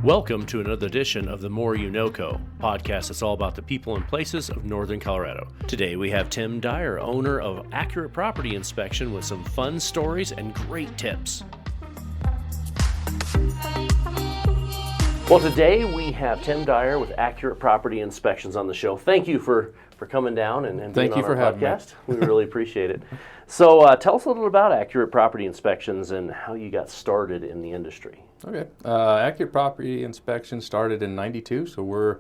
Welcome to another edition of the More You Know Co. podcast that's all about the people and places of Northern Colorado. Today we have Tim Dyer, owner of Accurate Property Inspection, with some fun stories and great tips. Well, today we have Tim Dyer with Accurate Property Inspections on the show. Thank you for coming down and being on our podcast. We really appreciate it. So tell us a little about Accurate Property Inspections and how you got started in the industry. Okay. Accurate Property Inspection started in '92, so we're a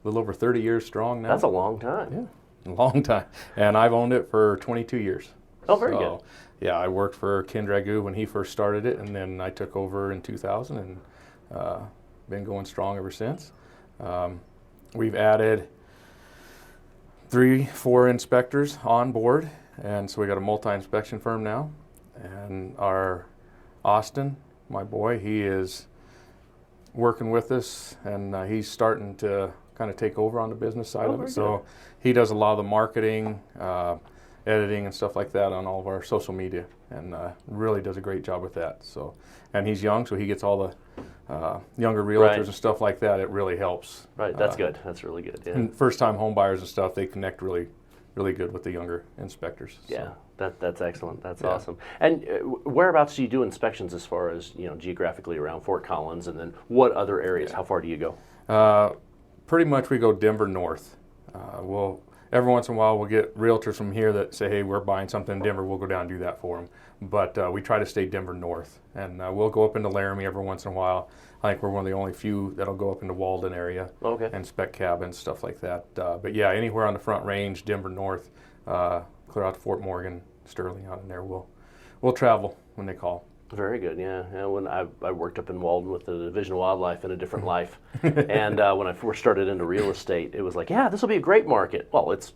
little over 30 years strong now. That's a long time. Yeah, a long time. And I've owned it for 22 years. Oh, very good. Yeah, I worked for Ken Dragu when he first started it, and then I took over in 2000 and been going strong ever since. We've added 3-4 inspectors on board, and so we got a multi-inspection firm now. And our Austin, my boy, he is working with us, and he's starting to kind of take over on the business side of it. So he does a lot of the marketing, editing and stuff like that on all of our social media, and really does a great job with that. So, and he's young, so he gets all the younger realtors and stuff like that. It really helps. Right, that's good. That's really good. Yeah. And first-time home buyers and stuff, they connect really good with the younger inspectors. Yeah, so. That's excellent. That's awesome. And whereabouts do you do inspections as far as, geographically around Fort Collins, and then what other areas? How far do you go? Pretty much we go Denver north. Every once in a while we'll get realtors from here that say, hey, we're buying something in Denver, we'll go down and do that for them. But we try to stay Denver north. And we'll go up into Laramie every once in a while. I think we're one of the only few that'll go up into Walden area and inspect cabins, stuff like that. But yeah, anywhere on the Front Range, Denver north, clear out to Fort Morgan, Sterling out in there, we'll travel when they call. Very good, yeah. When I worked up in Walden with the Division of Wildlife in a different life, and when I first started into real estate, it was like, this will be a great market. Well, it's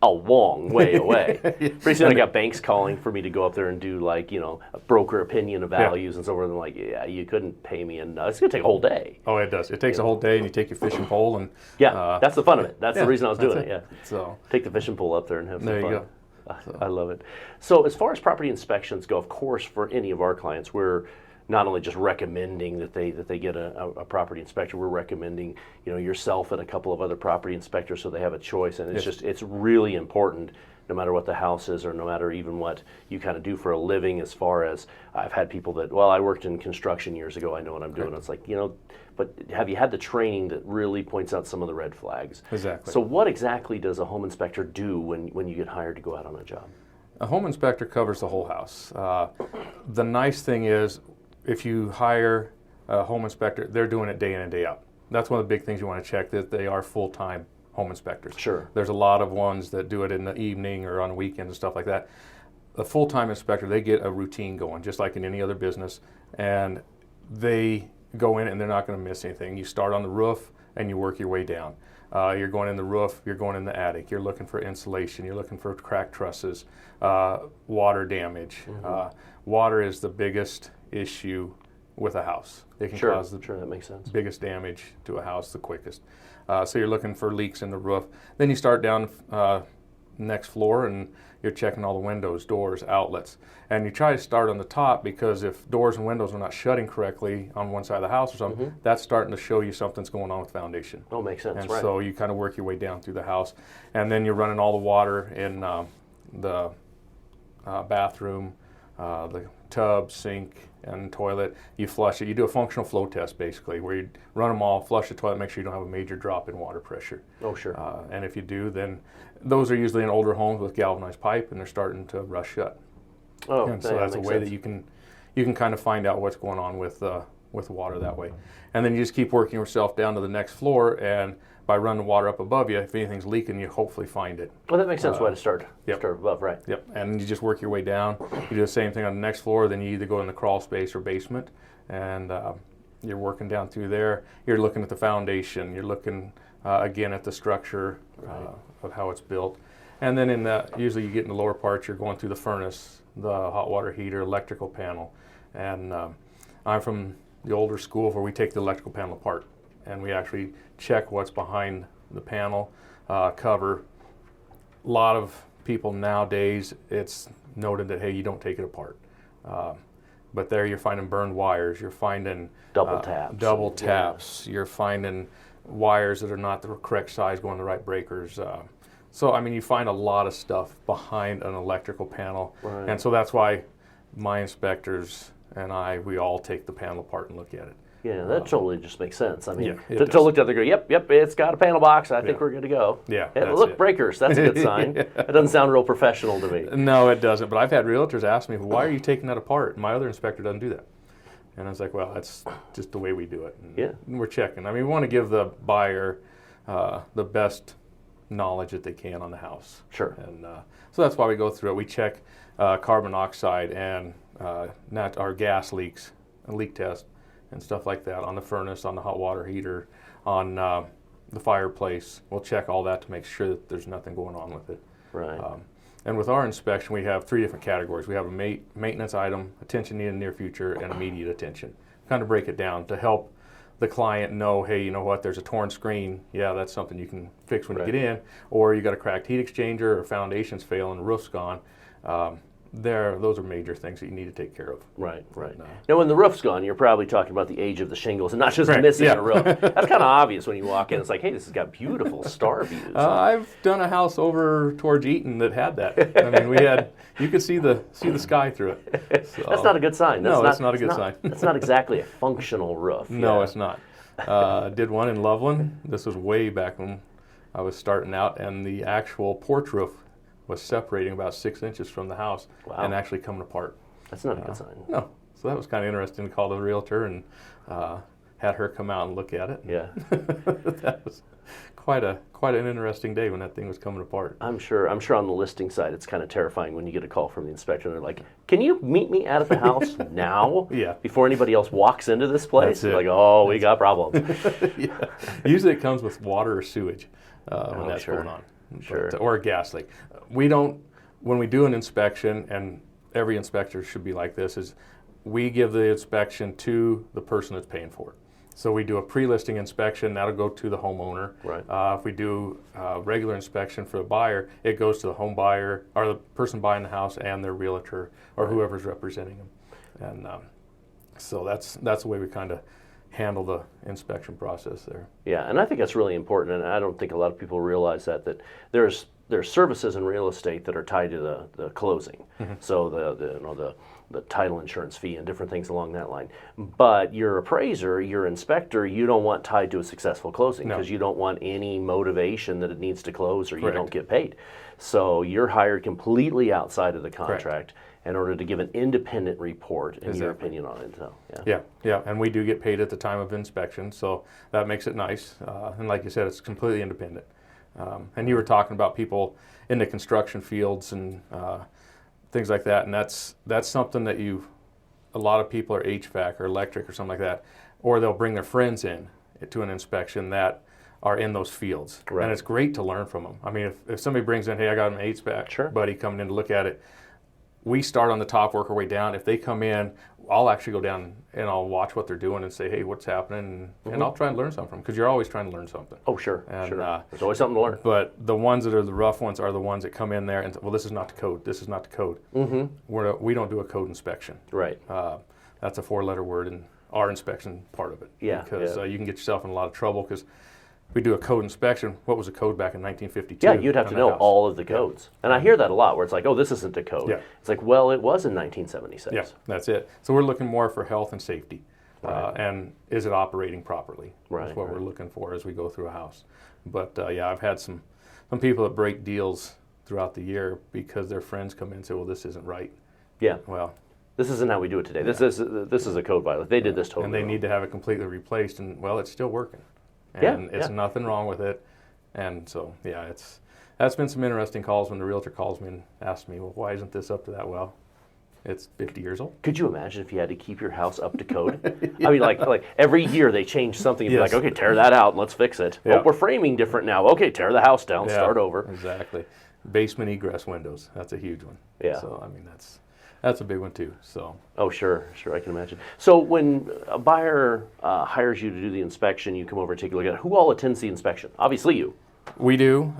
a long way away. Pretty soon I got banks calling for me to go up there and do a broker opinion of values and so forth. And like, you couldn't pay me, and it's going to take a whole day. Oh, it does. It takes a whole day, and you take your fishing pole and that's the fun of it. That's the reason I was doing it. Yeah. So take the fishing pole up there and have some fun. There you go. I love it. So as far as property inspections go, of course, for any of our clients, we're not only just recommending that they get a property inspector, we're recommending yourself and a couple of other property inspectors so they have a choice. And it's really important, no matter what the house is or no matter even what you kind of do for a living. As far as I've had people that, I worked in construction years ago, I know what I'm doing. It's like, but have you had the training that really points out some of the red flags? Exactly. So what exactly does a home inspector do when you get hired to go out on a job? A home inspector covers the whole house. The nice thing is, if you hire a home inspector, they're doing it day in and day out. That's one of the big things you want to check, that they are full-time home inspectors. Sure. There's a lot of ones that do it in the evening or on weekends and stuff like that. A full-time inspector, they get a routine going, just like in any other business, and they go in and they're not going to miss anything. You start on the roof and you work your way down. You're going in the roof, you're going in the attic, you're looking for insulation, you're looking for cracked trusses, water damage. Water is the biggest issue with a house. It can cause that makes sense. Biggest damage to a house the quickest. So you're looking for leaks in the roof. Then you start down next floor and you're checking all the windows, doors, outlets. And you try to start on the top, because if doors and windows are not shutting correctly on one side of the house or something, that's starting to show you something's going on with the foundation. Oh, makes sense, and so you kind of work your way down through the house. And then you're running all the water in the bathroom, the tub, sink, and toilet. You flush it. You do a functional flow test, basically, where you run them all, flush the toilet, make sure you don't have a major drop in water pressure. Oh, sure. And if you do, then those are usually in older homes with galvanized pipe, and they're starting to rust shut. Oh, and so that's a way that you can kind of find out what's going on with water that way. And then you just keep working yourself down to the next floor, and by running the water up above you, if anything's leaking, you hopefully find it. Well, that makes sense. Way to start. Start above, right? Yep. And you just work your way down. You do the same thing on the next floor. Then you either go in the crawl space or basement, and you're working down through there. You're looking at the foundation. You're looking again at the structure of how it's built. And then usually you get in the lower parts, you're going through the furnace, the hot water heater, electrical panel. And I'm from the older school where we take the electrical panel apart and we actually check what's behind the panel cover. A lot of people nowadays, it's noted that, hey, you don't take it apart. but there you're finding burned wires, you're finding Double taps. double taps, you're finding wires that are not the correct size going to the right breakers. So I mean, you find a lot of stuff behind an electrical panel, Right. and so that's why my inspectors and we all take the panel apart and look at it. Yeah, that totally just makes sense. I mean, Yeah, it to does. look at it and go, yep, it's got a panel box. I think Yeah. we're good to go. Yeah, Hey, that's look, it. breakers. That's a good sign. Yeah. That doesn't sound real professional to me. No, it doesn't. But I've had realtors ask me, "Why are you taking that apart?" My other inspector doesn't do that. And I was like, "Well, that's just the way we do it." And Yeah. we're checking. I mean, we want to give the buyer the best knowledge that they can on the house. Sure. And so that's why we go through it. We check carbon monoxide and our gas leaks, a leak test, and stuff like that on the furnace, on the hot water heater, on the fireplace. We'll check all that to make sure that there's nothing going on with it. Right. And with our inspection, we have 3 different categories. We have a maintenance item, attention needed in the near future, and immediate attention. Kind of break it down to help the client know, hey, you know what, there's a torn screen. Yeah, that's something you can fix when Right. you get in. Or you got a cracked heat exchanger, or foundation's failing, the roof's gone. Those are major things that you need to take care of. Right. No. Now, when the roof's gone, you're probably talking about the age of the shingles and not just Right, missing yeah. a roof. That's kind of obvious when you walk in. It's like, hey, this has got beautiful star views. I've done a house over towards Eaton that had that. I mean, you could see the sky through it. So, That's not a good sign. That's not a good sign. That's not exactly a functional roof. No, Yeah. it's not. Did one in Loveland. This was way back when I was starting out, and the actual porch roof was separating about 6 inches from the house Wow. and actually coming apart. That's not a good sign. No, so that was kind of interesting to call the realtor and had her come out and look at it. Yeah. That was quite an interesting day when that thing was coming apart. I'm sure on the listing side, it's kind of terrifying when you get a call from the inspector and they're like, "Can you meet me out at the house now? Yeah. Before anybody else walks into this place?" That's it. Like, oh, we got problems. Yeah. Usually it comes with water or sewage when that's sure. going on. Sure. Or a gas leak. We don't, when we do an inspection, and every inspector should be like this, is we give the inspection to the person that's paying for it. So we do a pre-listing inspection, that'll go to the homeowner. Right. If we do a regular inspection for the buyer, it goes to the home buyer, or the person buying the house and their realtor, or whoever's representing them. And so that's the way we kind of handle the inspection process there. Yeah, and I think that's really important, and I don't think a lot of people realize that there's services in real estate that are tied to the closing. Mm-hmm. So the title insurance fee and different things along that line. But your appraiser, your inspector, you don't want tied to a successful closing No. because you don't want any motivation that it needs to close or you Correct. don't get paid. So you're hired completely outside of the contract in order to give an independent report and your Exactly. opinion on it. So, yeah. Yeah, and we do get paid at the time of inspection, so that makes it nice. And like you said, it's completely independent. And you were talking about people in the construction fields and things like that, and that's something that a lot of people are HVAC or electric or something like that, or they'll bring their friends in to an inspection that are in those fields. Right. And it's great to learn from them. I mean, if somebody brings in, hey, I got an HVAC buddy coming in to look at it, we start on the top, work our way down. If they come in, I'll actually go down and I'll watch what they're doing and say, hey, what's happening? And I'll try and learn something from them, because you're always trying to learn something. Oh, sure, And, sure. There's always something to learn. But the ones that are the rough ones are the ones that come in there and, well, this is not the code. This is not the code. Mm-hmm. We don't do a code inspection. Right. That's a 4-letter word in our inspection part of it. Yeah, Because yeah. you can get yourself in a lot of trouble, because we do a code inspection. What was a code back in 1952? Yeah, you'd have to on that know house? all of the codes. And I hear that a lot where it's like, oh, this isn't a code. Yeah. It's like, well, it was in 1976. Yeah, that's it. So we're looking more for health and safety. And is it operating properly? Right, That's what right. we're looking for as we go through a house. But yeah, I've had some people that break deals throughout the year because their friends come in and say, well, this isn't right. Yeah. Well, This isn't how we do it today. This is a code violation. They did this totally and they wrong. need to have it completely replaced, and well, it's still working. Yeah, And it's yeah. nothing wrong with it. And so, yeah, that's been some interesting calls when the realtor calls me and asks me, well, why isn't this up to that? Well, it's 50 years old. Could you imagine if you had to keep your house up to code? I mean, like every year they change something. You'd be Yes. like, okay, tear that out and let's fix it. Yeah. Oh, we're framing different now. Okay, tear the house down, Yeah, start over. Exactly. Basement egress windows. That's a huge one. Yeah. So, I mean, that's a big one too. So, Oh, sure, I can imagine. So when a buyer hires you to do the inspection, you come over and take a look at it. Who all attends the inspection? Obviously you. we do.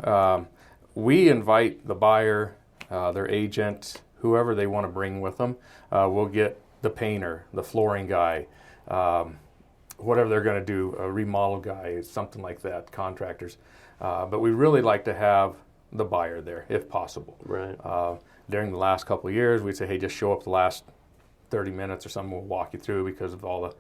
We invite the buyer, their agent, whoever they want to bring with them. We'll get the painter, the flooring guy, whatever they're going to do, a remodel guy, something like that, contractors. But we really like to have the buyer there if possible. Right. During the last couple of years, we'd say, hey, just show up the last 30 minutes or something. We'll walk you through because of all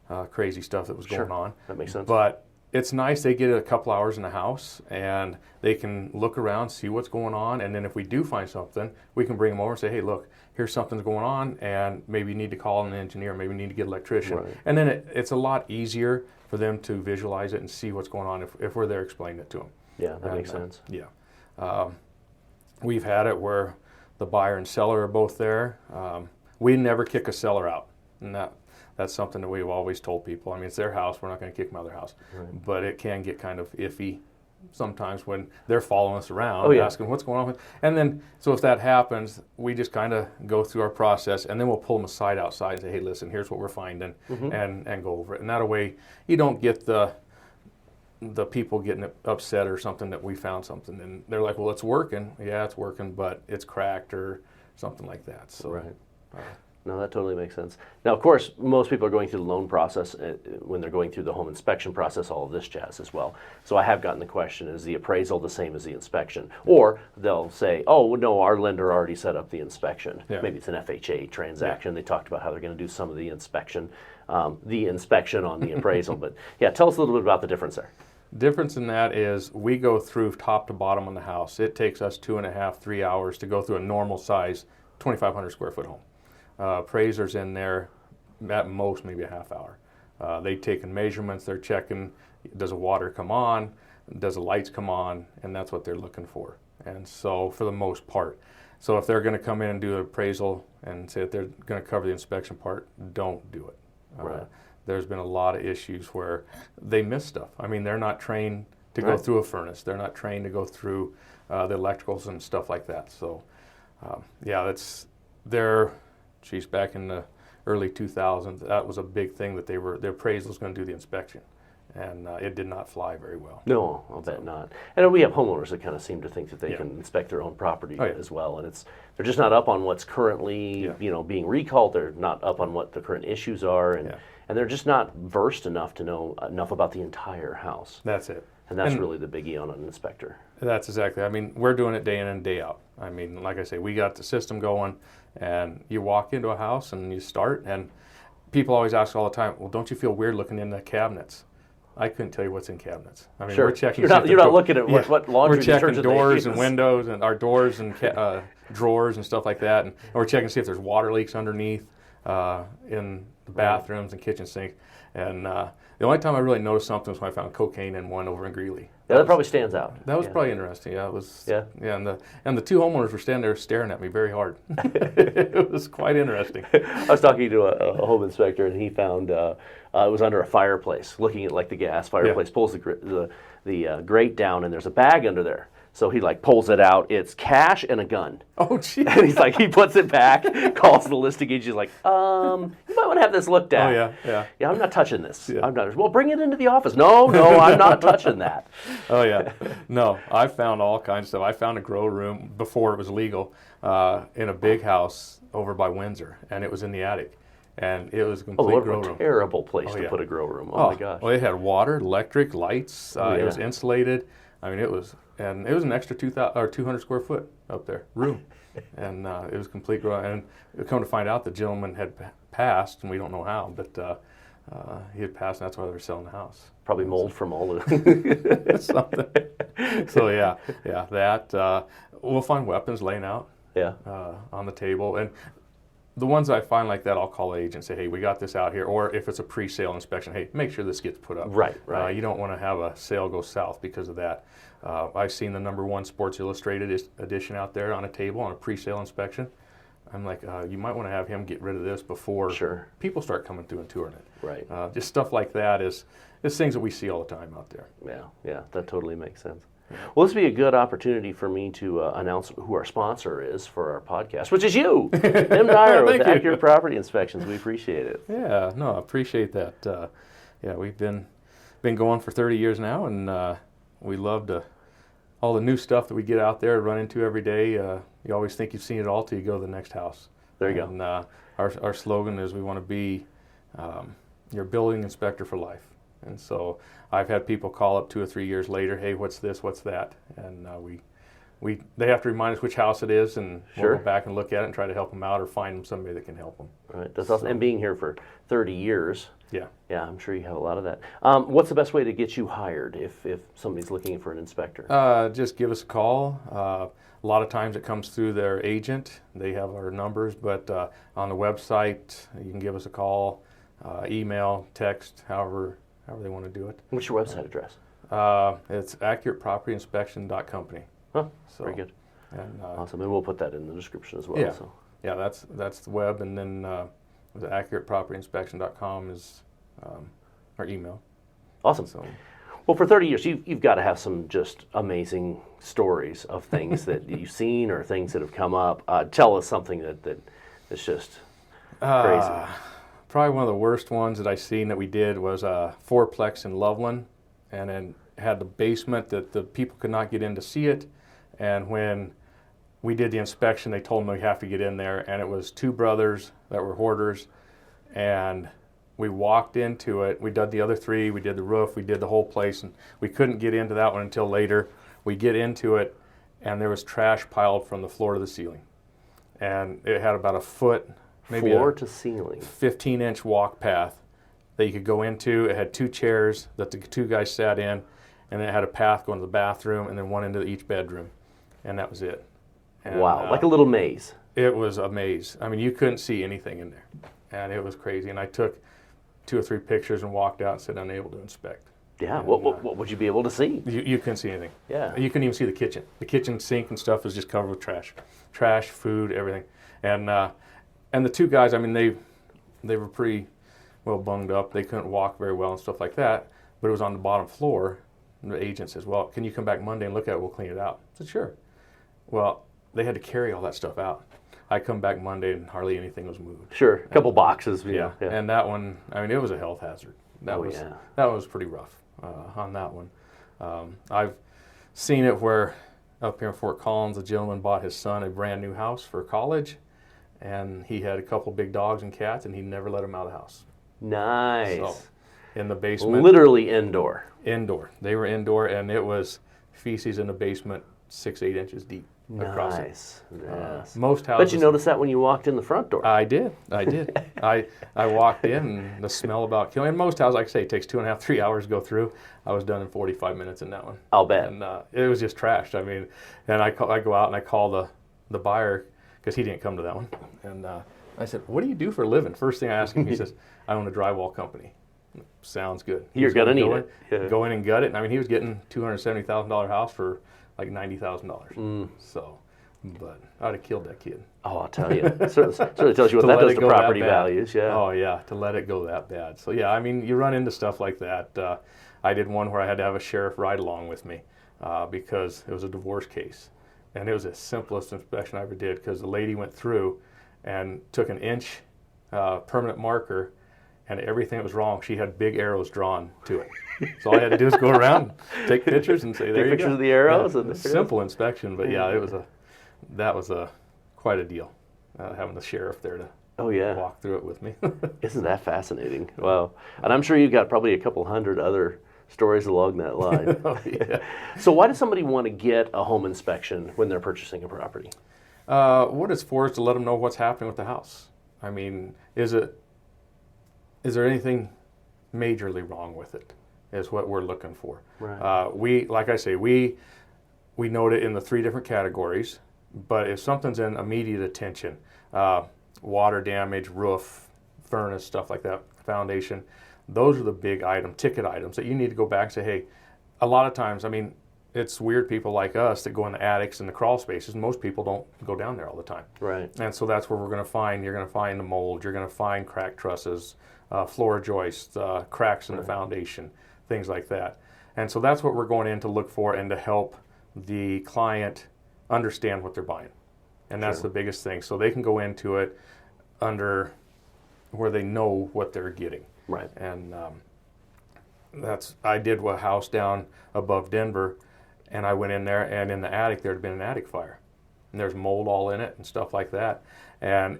the crazy stuff that was going on. That makes sense. But it's nice they get a couple hours in the house and they can look around, see what's going on, and then if we do find something, we can bring them over and say, hey, look, here's something's going on, and maybe you need to call an engineer, maybe you need to get an electrician. Right. And then it's a lot easier for them to visualize it and see what's going on if we're there explaining it to them. Yeah, that makes sense. We've had it where the buyer and seller are both there. We never kick a seller out, and that's something that we've always told people. I mean, it's their house. We're not going to kick them out of their house. Right. But it can get kind of iffy sometimes when they're following us around, asking what's going on. And then, so if that happens, we just kind of go through our process, and then we'll pull them aside outside and say, hey, listen, here's what we're finding, and go over it. And that way, you don't get the people getting upset or something that we found something. And they're like, well, it's working. Yeah, it's working, but it's cracked or something like that. So, right. No, that totally makes sense. Now, of course, most people are going through the loan process when they're going through the home inspection process, all of this jazz as well. So I have gotten the question, is the appraisal the same as the inspection? Or they'll say, oh, no, our lender already set up the inspection. Yeah. Maybe it's an FHA transaction. They talked about how they're going to do some of the inspection on the appraisal. But yeah, tell us a little bit about the difference there. Difference in that is we go through top to bottom on the house. It takes us 2.5, 3 hours to go through a normal size 2,500 square foot home. Appraisers in there at most maybe a half hour. They've taken measurements, they're checking, does the water come on, does the lights come on, and that's what they're looking for. And so for the most part. So if they're going to come in and do an appraisal and say that they're going to cover the inspection part, don't do it. Right. There's been a lot of issues where they miss stuff. I mean, they're not trained to go through a furnace. They're not trained to go through the electricals and stuff like that. So back in the early 2000s, that was a big thing that their appraisal was going to do the inspection. And it did not fly very well. No, I'll bet not. And we have homeowners that kind of seem to think that they can inspect their own property as well, and they're just not up on what's currently being recalled. They're not up on what the current issues are, and they're just not versed enough to know enough about the entire house. That's it. And that's really the biggie on an inspector. That's exactly. I mean, we're doing it day in and day out. I mean, like I say, we got the system going, and you walk into a house and you start, and people always ask all the time, well, don't you feel weird looking in the cabinets? I couldn't tell you what's in cabinets. I mean, we're checking. You're not looking at what laundry detergent we're checking doors and windows and our doors and drawers and stuff like that, and we're checking to see if there's water leaks underneath in the bathrooms and kitchen sinks. And the only time I really noticed something was when I found cocaine in one over in Greeley. That probably stands out. That was probably interesting. Yeah, it was. Yeah, and the two homeowners were standing there staring at me very hard. It was quite interesting. I was talking to a home inspector, and he found it was under a fireplace, looking at like the gas fireplace. Pulls the grate down, and there's a bag under there. So he pulls it out. It's cash and a gun. Oh, gee. And he's like, he puts it back, calls the listing agent. He's like, you might want to have this looked at. Oh, yeah. Yeah, I'm not touching this. Yeah. I'm not. Well, bring it into the office. No, I'm not touching that. Oh, yeah. No, I found all kinds of stuff. I found a grow room before it was legal in a big house over by Windsor, and it was in the attic. And it was a complete grow room. What a terrible place to put a grow room. Oh, my gosh. Well, it had water, electric, lights. It was insulated. I mean, it was an extra 200 squar foot up there room, and it was complete grow. And come to find out, the gentleman had passed, and we don't know how, but he had passed, and that's why they were selling the house. Probably mold from all the something. So that we'll find weapons laying out on the table, and the ones I find like that, I'll call the agent and say, hey, we got this out here. Or if it's a pre-sale inspection, hey, make sure this gets put up. Right. You don't want to have a sale go south because of that. I've seen the #1 Sports Illustrated edition out there on a table on a pre-sale inspection. I'm like, you might want to have him get rid of this before people start coming through and touring it. Right. Just stuff like that is things that we see all the time out there. Yeah, that totally makes sense. Well, this would be a good opportunity for me to announce who our sponsor is for our podcast, which is you, Tim Dyer with Accurate Property Inspections. We appreciate it. Yeah, no, I appreciate that. We've been going for 30 years now, and we love all the new stuff that we get out there and run into every day. You always think you've seen it all till you go to the next house. There you go. And our slogan is we want to be your building inspector for life. And so I've had people call up 2 or 3 years later, hey, what's this, what's that? And they have to remind us which house it is, and Sure. we'll go back and look at it and try to help them out or find them somebody that can help them. Right. That's awesome. And being here for 30 years, Yeah. yeah, I'm sure you have a lot of that. What's the best way to get you hired if somebody's looking for an inspector? Just give us a call. A lot of times it comes through their agent. They have our numbers, but on the website, you can give us a call, email, text, however they want to do it. What's your website address? It's accuratepropertyinspection.company. Huh, So, very good. And, Awesome. And we'll put that in the description as well. Yeah. So. Yeah, that's the web, and then the accuratepropertyinspection.com is our email. Awesome. So, Well, for 30 years, you've got to have some just amazing stories of things that you've seen or things that have come up. Tell us something that's just crazy. Probably one of the worst ones that I seen that we did was a fourplex in Loveland, and then had the basement that the people could not get in to see it. And when we did the inspection, they told them we have to get in there, and it was 2 brothers that were hoarders, and we walked into it. We did the other 3, we did the roof, we did the whole place, and we couldn't get into that one until later. We get into it, and there was trash piled from the floor to the ceiling. And it had about a foot, maybe Floor a to ceiling. 15-inch walk path that you could go into. It had 2 chairs that the 2 guys sat in, and it had a path going to the bathroom and then one into each bedroom. And that was it. And, Wow, like a little maze. It was a maze. I mean, you couldn't see anything in there. And it was crazy. And I took 2 or 3 pictures and walked out and said, unable to inspect. Yeah, And, what would you be able to see? You couldn't see anything. Yeah. You couldn't even see the kitchen. The kitchen sink and stuff was just covered with trash. Trash, food, everything. And the 2 guys, I mean, they were pretty well bunged up. They couldn't walk very well and stuff like that. But it was on the bottom floor. And the agent says, well, can you come back Monday and look at it? We'll clean it out. I said, sure. Well, they had to carry all that stuff out. I come back Monday and hardly anything was moved. Sure, a couple boxes. Yeah. And that one, I mean, it was a health hazard. That was pretty rough on that one. I've seen it where up here in Fort Collins, a gentleman bought his son a brand new house for college, and he had a couple big dogs and cats, and he never let them out of the house. Nice. So, in the basement. Literally indoor. Indoor. They were indoor, and it was feces in the basement 6-8 inches deep across it. Nice. Yes. Most houses. Bet you noticed that when you walked in the front door. I did. I walked in, and the smell about killing. And most houses, like I say, it takes 2.5, 3 hours to go through. I was done in 45 minutes in that one. I'll bet. And it was just trashed. I mean, and I go out and I call the buyer, because he didn't come to that one. And I said, what do you do for a living? First thing I asked him, he says, I own a drywall company. Sounds good. You're going to need it. Yeah. Go in and gut it. And I mean, he was getting $270,000 house for like $90,000. So, but I'd have killed that kid. Oh, I'll tell you. Certainly tells you what To that let does it to go that property bad. values. Yeah. Oh, yeah, to let it go that bad. So, yeah, I mean, you run into stuff like that. I did one where I had to have a sheriff ride along with me because it was a divorce case. And it was the simplest inspection I ever did, because the lady went through and took an inch permanent marker, and everything that was wrong, she had big arrows drawn to it. So all I had to do is go around, take pictures, and say, there you go. Take pictures of the arrows. Yeah, And simple inspection, but yeah, that was quite a deal, having the sheriff there to walk through it with me. Isn't that fascinating? Wow. And I'm sure you've got probably a couple hundred other stories along that line. Oh, yeah. So why does somebody want to get a home inspection when they're purchasing a property? What it's for is to let them know what's happening with the house. I mean, is there anything majorly wrong with it, is what we're looking for. Right. Like I say, we note it in the 3 different categories, but if something's in immediate attention, water damage, roof, furnace, stuff like that, foundation, those are the big ticket items that you need to go back and say, hey, a lot of times, I mean, it's weird people like us that go in the attics and the crawl spaces. Most people don't go down there all the time. Right. And so that's where you're going to find the mold, you're going to find cracked trusses, floor joists, cracks in the foundation, things like that. And so that's what we're going in to look for and to help the client understand what they're buying. And that's the biggest thing. So they can go into it under where they know what they're getting. Right. And I did a house down above Denver, and I went in there, and in the attic there had been an attic fire. And there's mold all in it and stuff like that. And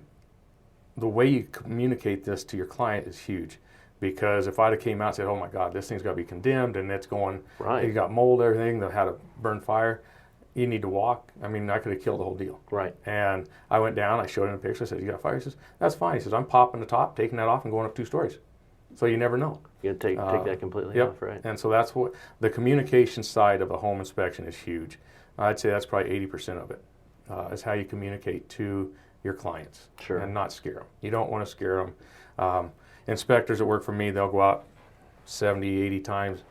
the way you communicate this to your client is huge. Because if I'd have came out and said, oh my God, this thing's got to be condemned and it's going, you got mold, everything, that had a burn fire, you need to walk. I mean, I could have killed the whole deal. Right. And I went down, I showed him a picture, I said, you got a fire? He says, that's fine. He says, I'm popping the top, taking that off and going up 2 stories. So you never know. You take that completely off, right? And so that's what the communication side of a home inspection is huge. I'd say that's probably 80% of it, is how you communicate to your clients. Sure. And not scare them. You don't want to scare them. Inspectors that work for me, they'll go out 70, 80 times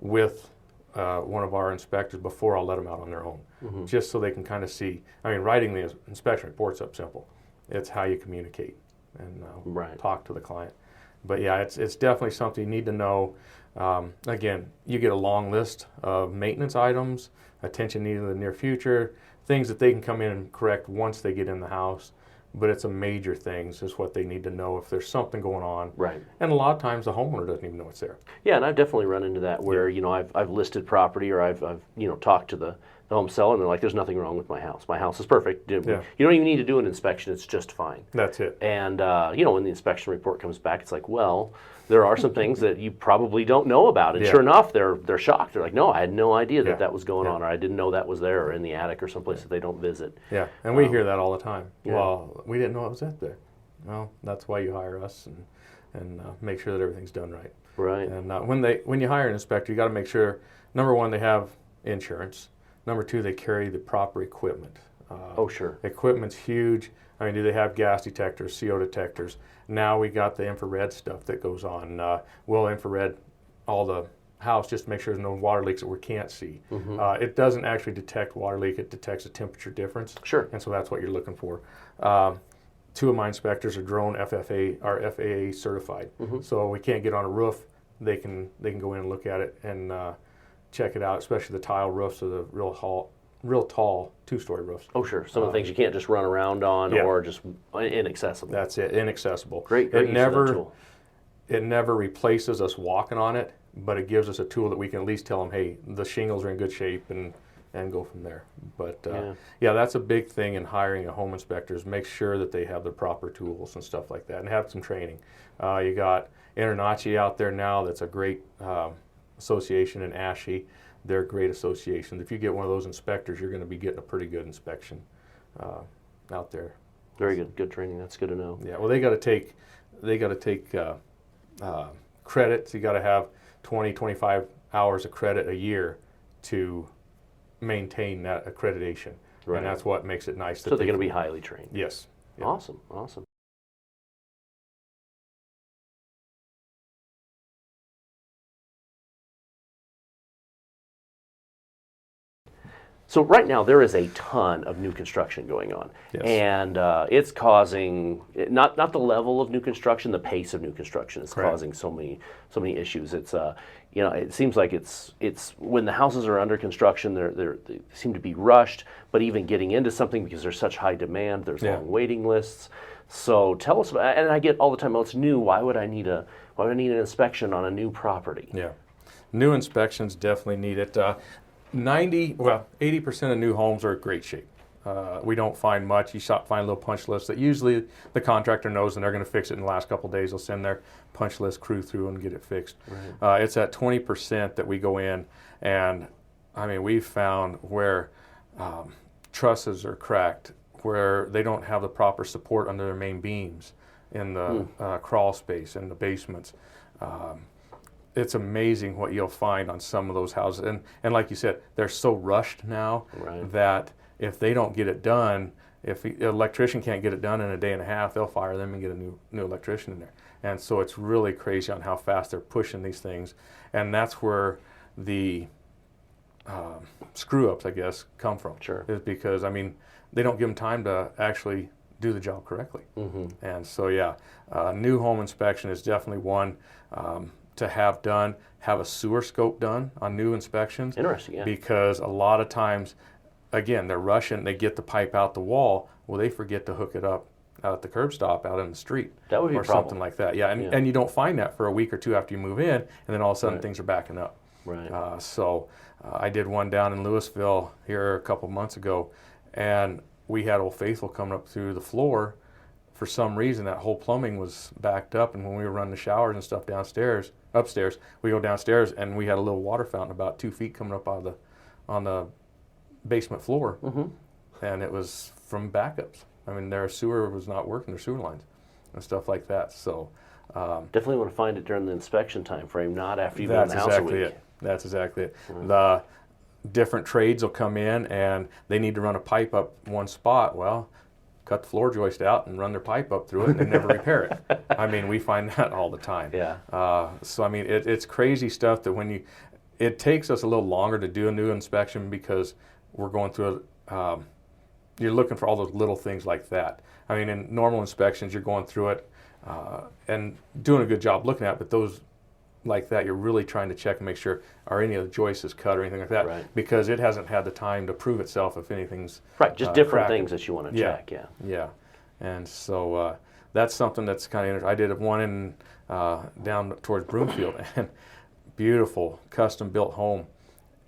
with one of our inspectors before I'll let them out on their own, just so they can kind of see. I mean, writing the inspection report's up simple. It's how you communicate and talk to the client. But yeah, it's definitely something you need to know. Again, you get a long list of maintenance items, attention needed in the near future, things that they can come in and correct once they get in the house. But it's a major things is what they need to know if there's something going on. Right. And a lot of times the homeowner doesn't even know it's there. Yeah, and I've definitely run into that where, I've listed property or I've talked to the home seller and they're like, there's nothing wrong with my house. My house is perfect. You don't even need to do an inspection. It's just fine. That's it. And, when the inspection report comes back, it's like, well, there are some things that you probably don't know about. And sure enough, they're shocked. They're like, no, I had no idea that was going on, or I didn't know that was there, or in the attic or someplace that they don't visit. Yeah, and we hear that all the time. Yeah. Well, we didn't know it was out there. Well, that's why you hire us and make sure that everything's done right. Right. And when you hire an inspector, you got to make sure, number one, they have insurance. Number two, they carry the proper equipment. Sure. Equipment's huge. I mean, do they have gas detectors, CO detectors? Now we got the infrared stuff that goes on. We'll infrared all the house just to make sure there's no water leaks that we can't see. It doesn't actually detect water leak. It detects a temperature difference. Sure. And so that's what you're looking for. 2 of my inspectors are drone FAA certified. So we can't get on a roof. They can go in and look at it and check it out, especially the tile roofs or the real tall 2-story roofs. Oh, sure. Some of the things you can't just run around on or just inaccessible. That's it, inaccessible. Great use of that tool. It never replaces us walking on it, but it gives us a tool that we can at least tell them, hey, the shingles are in good shape and go from there. But that's a big thing in hiring a home inspector is make sure that they have the proper tools and stuff like that and have some training. You got Internachi out there now that's a great association in ASHI. They're great associations. If you get one of those inspectors, you're going to be getting a pretty good inspection out there. Very good training. That's good to know. Yeah. Well, they got to take credits. You got to have 20, 25 hours of credit a year to maintain that accreditation. Right. And that's what makes it nice. So they're going to be highly trained. Yes. Yep. Awesome. So right now there is a ton of new construction going on, and it's causing not the level of new construction, the pace of new construction is causing so many issues. It's it seems like it's when the houses are under construction, they seem to be rushed, but even getting into something because there's such high demand, there's long waiting lists. So tell us about, and I get all the time, well, it's new. Why would I need an inspection on a new property? Yeah, new inspections definitely need it. 80% of new homes are in great shape. We don't find much. You find little punch lists that usually the contractor knows and they're going to fix it in the last couple of days. They'll send their punch list crew through and get it fixed. Right. It's at 20% that we go in, and I mean we've found where trusses are cracked, where they don't have the proper support under their main beams in the crawl space in the basements. It's amazing what you'll find on some of those houses. And like you said, they're so rushed now that if they don't get it done, if the electrician can't get it done in a day and a half, they'll fire them and get a new electrician in there. And so it's really crazy on how fast they're pushing these things. And that's where the screw-ups, I guess, come from. Sure. Is because, I mean, they don't give them time to actually do the job correctly. And so, new home inspection is definitely one to have done. Have a sewer scope done on new inspections. Interesting, yeah. Because a lot of times, again, they're rushing, they get the pipe out the wall, well, they forget to hook it up out at the curb stop out in the street. That would be or a problem. Something like that. And you don't find that for a week or two after you move in, and then all of a sudden things are backing up. Right. I did one down in Louisville here a couple months ago, and we had Old Faithful coming up through the floor for some reason that whole plumbing was backed up, and when we were running the showers and stuff upstairs, we go downstairs and we had a little water fountain about 2 feet coming up on the basement floor, and it was from backups. I mean, their sewer was not working, their sewer lines and stuff like that. So definitely want to find it during the inspection time frame, not after you've been in the house a week. That's exactly it. The different trades will come in and they need to run a pipe up one spot. Well, cut the floor joist out and run their pipe up through it and they never repair it. I mean, we find that all the time. Yeah. So I mean, it's crazy stuff that it takes us a little longer to do a new inspection because we're going through it. You're looking for all those little things like that. I mean, in normal inspections, you're going through it and doing a good job looking at it, but those like that, you're really trying to check and make sure, are any of the joists cut or anything like that, right, because it hasn't had the time to prove itself if anything's right, just different cracking. things that you want to check. Yeah. And so that's something that's kind of interesting. I did one in down towards Broomfield, and beautiful custom built home,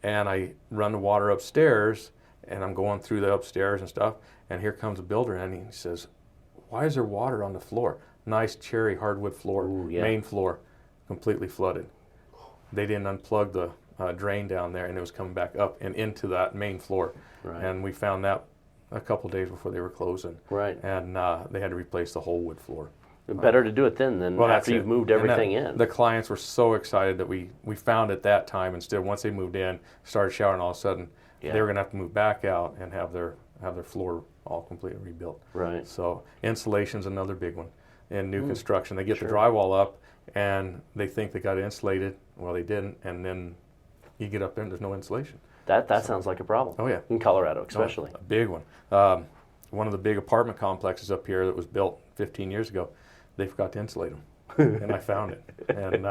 and I run the water upstairs, and I'm going through the upstairs and stuff, and here comes a builder and he says, "Why is there water on the floor? Nice cherry hardwood floor, Ooh, yeah, main floor, completely flooded. They didn't unplug the drain down there, and it was coming back up and into that main floor." Right. And we found that a couple days before they were closing. Right. And they had to replace the whole wood floor. Better to do it then than after you've moved everything in. The clients were so excited that we found at that time, instead, once they moved in, started showering, all of a sudden they were going to have to move back out and have their floor all completely rebuilt. Right. So insulation's another big one in new construction. They get the drywall up and they think they got it insulated. Well, they didn't, and then you get up there and there's no insulation. That sounds like a problem. Oh yeah, in Colorado especially. A big one. One of the big apartment complexes up here that was built 15 years ago, they forgot to insulate them. And I found it. And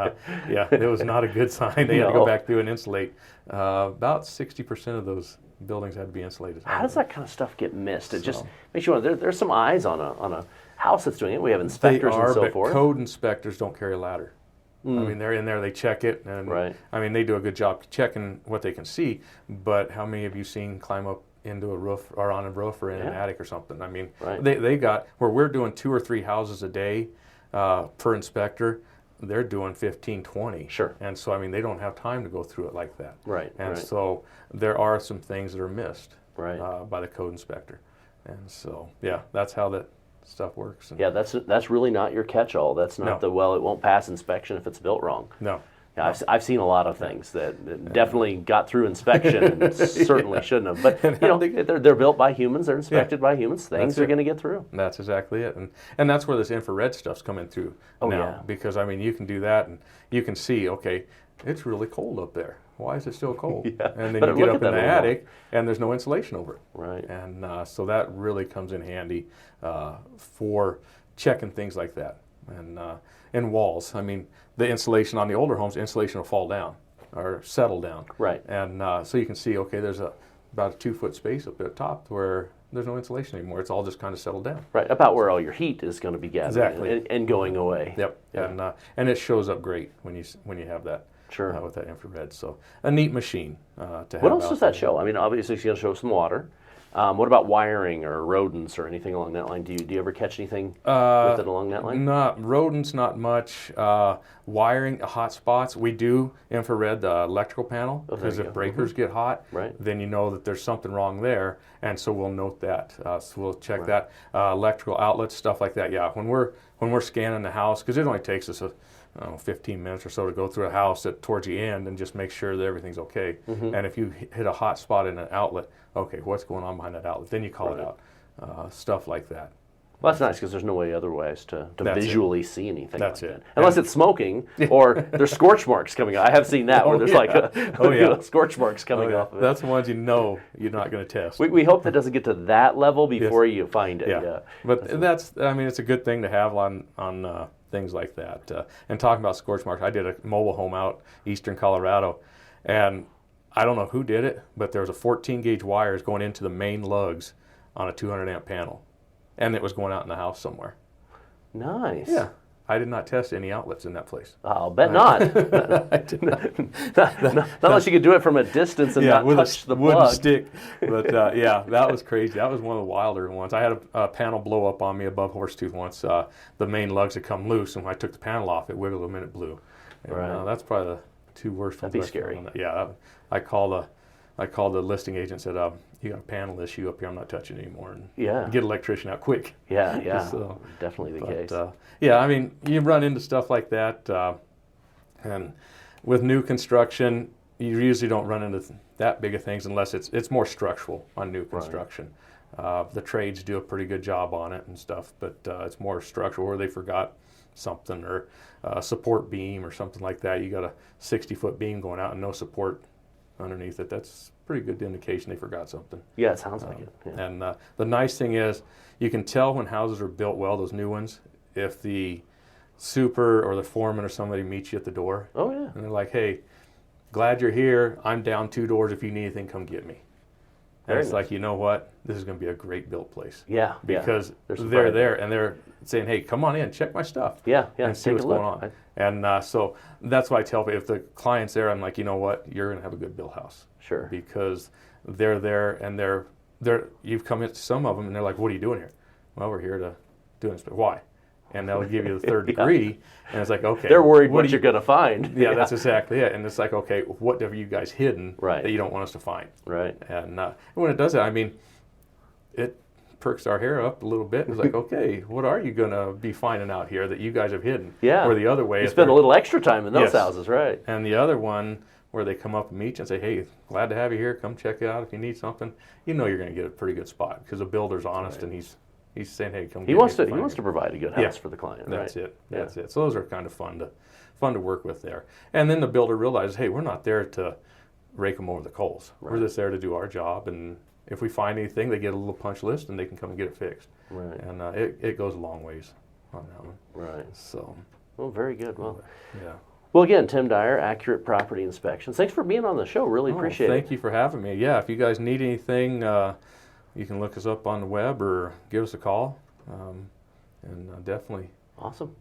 yeah, it was not a good sign. They had to go back through and insulate. About 60% of those buildings had to be insulated. How does that kind of stuff get missed? It just makes you wonder. There's some eyes on a house that's doing it. We have inspectors and so forth. Code inspectors don't carry a ladder. I mean, they're in there, they check it, and I mean, they do a good job checking what they can see, but how many of you seen climb up into a roof or on a roof or in an attic or something? I mean, they got, where we're doing 2 or 3 houses a day per inspector, they're doing 15, 20. Sure. And so, I mean, they don't have time to go through it like that. Right. And so there are some things that are missed by the code inspector. And so, yeah, that's how that stuff works. And yeah, that's really not your catch-all. That's not it won't pass inspection if it's built wrong. No. Yeah, I've seen a lot of things that definitely got through inspection and certainly shouldn't have. But you know, they're built by humans. They're inspected by humans. Things are going to get through. That's exactly it, and that's where this infrared stuff's coming through now. Because I mean, you can do that, and you can see, okay, it's really cold up there. Why is it still cold? And then you get up in the attic, and there's no insulation over it. Right. And so that really comes in handy for checking things like that. And walls, I mean, the insulation on the older homes, insulation will fall down or settle down. Right. And so you can see, okay, there's about a 2-foot space up at the top where there's no insulation anymore. It's all just kind of settled down. Right, about where all your heat is going to be gathered and going away. Yep. Yeah. And it shows up great when you have that. Sure. With that infrared. So a neat machine to have. What else does that show? I mean, obviously it's going to show some water. What about wiring or rodents or anything along that line? Do you ever catch anything with it along that line? Not rodents, not much. Wiring, hot spots. We do infrared the electrical panel, because if breakers get hot, then you know that there's something wrong there, and so we'll note that. So we'll check that. Electrical outlets, stuff like that. Yeah, when we're scanning the house, because it only takes us 15 minutes or so to go through a house towards the end and just make sure that everything's okay. And if you hit a hot spot in an outlet, okay, what's going on behind that outlet? Then you call it out. Stuff like that. Well, that's nice because there's no way otherwise to visually see anything like that. Unless it's smoking or there's scorch marks coming out. I have seen that where there's like scorch marks coming off of it. That's the ones you know you're not going to test. We hope that doesn't get to that level before you find it. Yeah. But I mean, it's a good thing to have on things like that. And talking about scorch marks, I did a mobile home out eastern Colorado, and I don't know who did it, but there was a 14-gauge wires going into the main lugs on a 200-amp panel, and it was going out in the house somewhere. Nice. Yeah. I did not test any outlets in that place. I'll bet not. I did not. Not unless you could do it from a distance and not with touch a the wooden plug. stick. But yeah, that was crazy. That was one of the wilder ones. I had a panel blow up on me above Horsetooth once. The main lugs had come loose, and when I took the panel off, it wiggled them and it blew. And, Right. That's probably the two worst ones. That'd be I've scary. found. Yeah, I called the listing agent and said, you got a panel issue up here. I'm not touching it anymore. And Yeah. get an electrician out quick. Yeah. So, Definitely the but, case. yeah, I mean, you run into stuff like that, and with new construction, you usually don't run into that big of things unless it's more structural on new construction. The trades do a pretty good job on it and stuff, but it's more structural, or they forgot something, or a support beam or something like that. You got a 60-foot beam going out and no support underneath it. That's a pretty good indication they forgot something. Yeah, it sounds like it. Yeah. And the nice thing is, you can tell when houses are built well, those new ones, if the super or the foreman or somebody meets you at the door. Oh, yeah. And they're like, hey, glad you're here. I'm down 2 doors. If you need anything, come get me. And Very it's nice. like, you know what? This is going to be a great built place. Yeah. Because There's some they're pride there and they're saying, hey, come on in, check my stuff. Yeah. And see Take what's a look. going on. And so that's why I tell people, if the client's there, I'm like, you know what? You're going to have a good built house. Sure. Because they're there and they're you've come into some of them and they're like, what are you doing here? Well, we're here to do this. But why? And they'll give you the third degree, and it's like, okay. They're worried what are you're going to find. Yeah, that's exactly it. And it's like, okay, what have you guys hidden Right. that you don't want us to find? Right. And when it does that, I mean, it perks our hair up a little bit. It's like, okay, what are you going to be finding out here that you guys have hidden? Yeah. Or the other way. You if spend a they're- little extra time in those Yes. houses, right? And the other one where they come up and meet you and say, hey, glad to have you here. Come check it out if you need something. You know you're going to get a pretty good spot because the builder's honest and he's saying, hey, come. He get wants me to. if He I wants need to provide a good Yeah. house for the client, That's right? it. That's it. So those are kind of fun to work with there. And then the builder realizes, hey, we're not there to rake them over the coals. Right. We're just there to do our job. And if we find anything, they get a little punch list and they can come and get it fixed. Right. And it goes a long ways on that one. Right. So, Well, very good. Well, yeah. well, again, Tim Dyer, Accurate Property Inspections. Thanks for being on the show. Really appreciate Thank it. you for having me. Yeah, if you guys need anything, you can look us up on the web or give us a call. And definitely Awesome.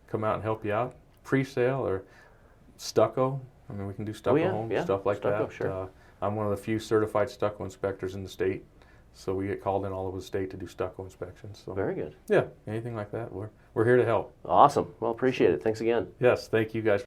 come out and help you out. Pre-sale or stucco. I mean, we can do stucco yeah, homes, yeah, stuff like stucco, that. sure. I'm one of the few certified stucco inspectors in the state, so we get called in all over the state to do stucco inspections. So Very good. yeah, anything like that, we're here to help. Awesome. Well, appreciate it. Thanks again. Yes, thank you guys.